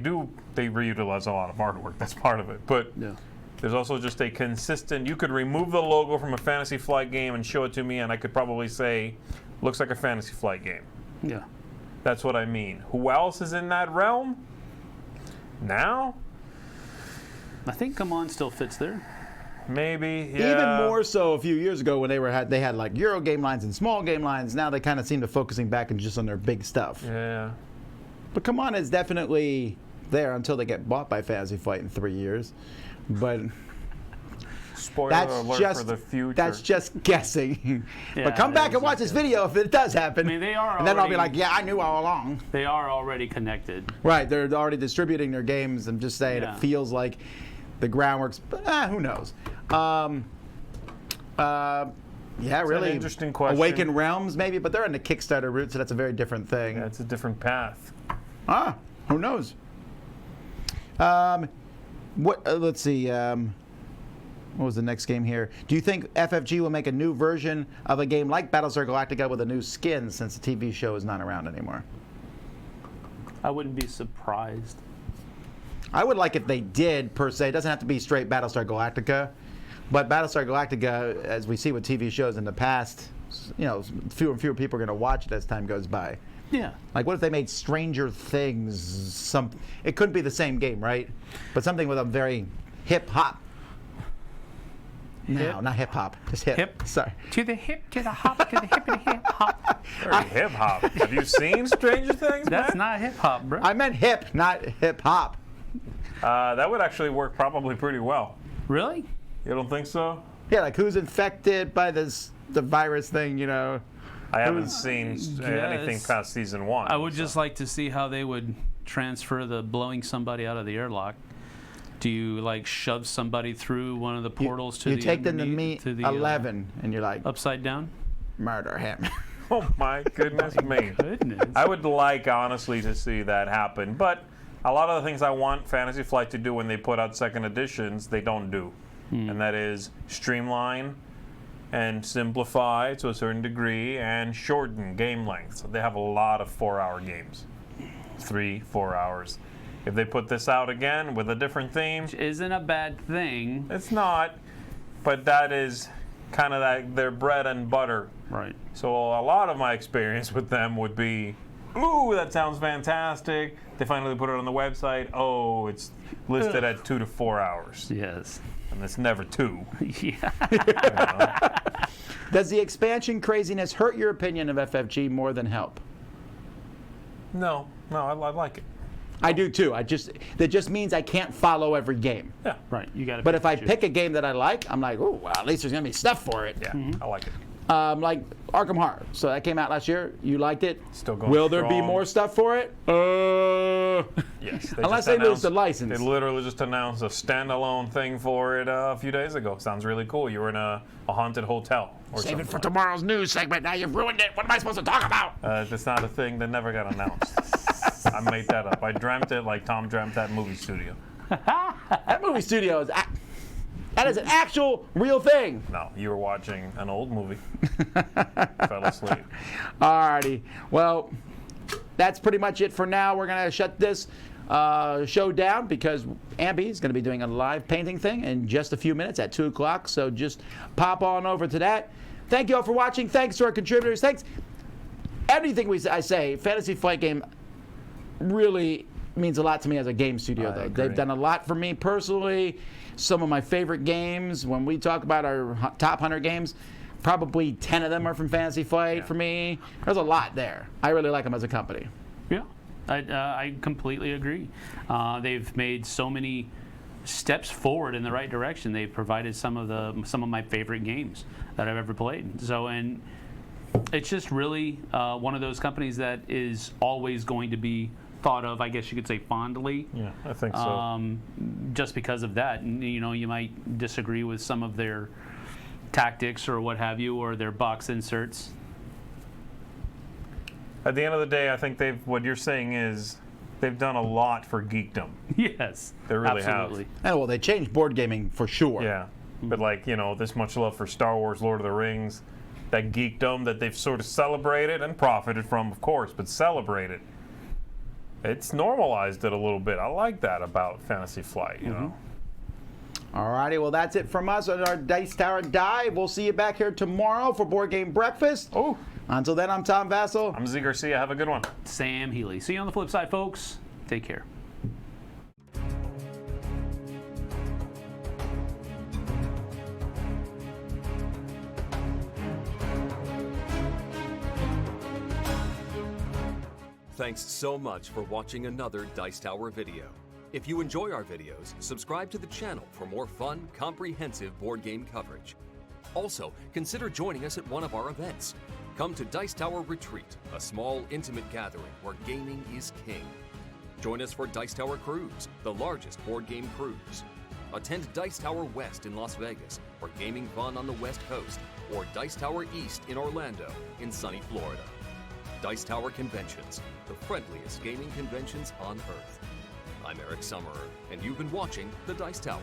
reutilize a lot of artwork. That's part of it, but Yeah. there's also just a consistent. You could remove the logo from a Fantasy Flight game and show it to me, and I could probably say, looks like a Fantasy Flight game. Yeah. That's what I mean. Who else is in that realm? Now? I think Come On still fits there. Maybe, yeah. Even more so a few years ago when they had like Euro game lines and small game lines. Now they kind of seem to focusing back and just on their big stuff. Yeah. But Come On is definitely there until they get bought by Fantasy Flight in 3 years. But Spoiler that's alert just for the future. that's just guessing. Yeah, but come it back is and watch just this video if it does happen. I mean, they are and then I'll be already- like, yeah, I knew all along. They are already connected. Right, they're already distributing their games. I'm just saying, Yeah. it feels like the groundwork's, but who knows? Yeah, really. an interesting question. Awaken Realms, maybe, but they're in the Kickstarter route, so that's a very different thing. Yeah, it's a different path. Who knows? Let's see. What was the next game here? Do you think FFG will make a new version of a game like Battlestar Galactica with a new skin since the TV show is not around anymore? I wouldn't be surprised. I would like if they did, per se. It doesn't have to be straight Battlestar Galactica. But Battlestar Galactica, as we see with TV shows in the past, fewer and fewer people are going to watch it as time goes by. Yeah. Like, what if they made Stranger Things? It couldn't be the same game, right? But something with a very hip-hop No, not hip hop. Just hip. Hip? Sorry. To the hip, to the hop, to the hip, and the hip hop. Very hip hop. Have you seen Stranger Things? That's man? not hip hop, bro. I meant hip, not hip hop. That would actually work probably pretty well. Really? You don't think so? Yeah, like who's infected by the virus thing, you know? I haven't seen anything Yes. past season 1. I would just like to see how they would transfer the blowing somebody out of the airlock. Do you like shove somebody through one of the portals to you the take them to underneath- meet to the 11, and you're like, upside down? murder him. Oh my goodness me. Goodness. I would like, honestly, to see that happen. But a lot of the things I want Fantasy Flight to do when they put out second editions, they don't do. And that is streamline and simplify to a certain degree and shorten game length. So they have a lot of 4-hour games. 3-4 hours. If they put this out again with a different theme, Which isn't a bad thing. it's not. But that is kind of their bread and butter. Right. So a lot of my experience with them would be, ooh, that sounds fantastic. They finally put it on the website. Oh, it's listed at 2 to 4 hours. Yes. And it's never 2. Yeah. Does the expansion craziness hurt your opinion of FFG more than help? No, I like it. I do too. That just means I can't follow every game. Yeah, Right. You got to. But if I pick a game that I like, I'm like, oh, well, at least there's gonna be stuff for it. yeah, I like it. Like Arkham Horror. So that came out last year. You liked it. Still going Will there be strong. more stuff for it? Yes. Unless just they lose announced- the license. They literally just announced a standalone thing for it a few days ago. Sounds really cool. You were in a haunted hotel or Save something. it for tomorrow's news segment. Now you've ruined it. What am I supposed to talk about? That's not a thing that never got announced. I made that up. I dreamt it like Tom dreamt that movie studio. That movie studio is that is an actual real thing. No, you were watching an old movie. Fell asleep. Alrighty. Well, that's pretty much it for now. We're gonna shut this show down because Ambi is gonna be doing a live painting thing in just a few minutes at 2 o'clock. So just pop on over to that. Thank you all for watching. Thanks to our contributors. Thanks. Everything I say, Fantasy Flight Game really means a lot to me as a game studio, though. agree. They've done a lot for me personally. Some of my favorite games, when we talk about our top 100 games, probably 10 of them are from Fantasy Flight for me. There's a lot there. I really like them as a company. Yeah. I completely agree. They've made so many steps forward in the right direction. They've provided some of my favorite games that I've ever played. So, and it's just really one of those companies that is always going to be thought of, I guess you could say, fondly. Yeah, I think so. Just because of that. And, you know, you might disagree with some of their tactics or what have you, or their box inserts. At the end of the day, I think what you're saying is they've done a lot for geekdom. Yes. They really have. absolutely. Oh, well, they changed board gaming for sure. Yeah. But like, you know, this much love for Star Wars, Lord of the Rings, that geekdom that they've sort of celebrated and profited from, of course, but celebrated. It's normalized it a little bit. I like that about Fantasy Flight, you know. Alrighty, well, that's it from us on our Dice Tower Dive. We'll see you back here tomorrow for Board Game Breakfast. Oh, Until then, I'm Tom Vassell. I'm Z Garcia. Have a good one. Sam Healy. See you on the flip side, folks. Take care. Thanks so much for watching another Dice Tower video. If you enjoy our videos, subscribe to the channel for more fun, comprehensive board game coverage. Also, consider joining us at one of our events. Come to Dice Tower Retreat, a small, intimate gathering where gaming is king. Join us for Dice Tower Cruise, the largest board game cruise. Attend Dice Tower West in Las Vegas for gaming fun on the West Coast, or Dice Tower East in Orlando in sunny Florida. Dice Tower Conventions, the friendliest gaming conventions on Earth. I'm Eric Summerer, and you've been watching The Dice Tower.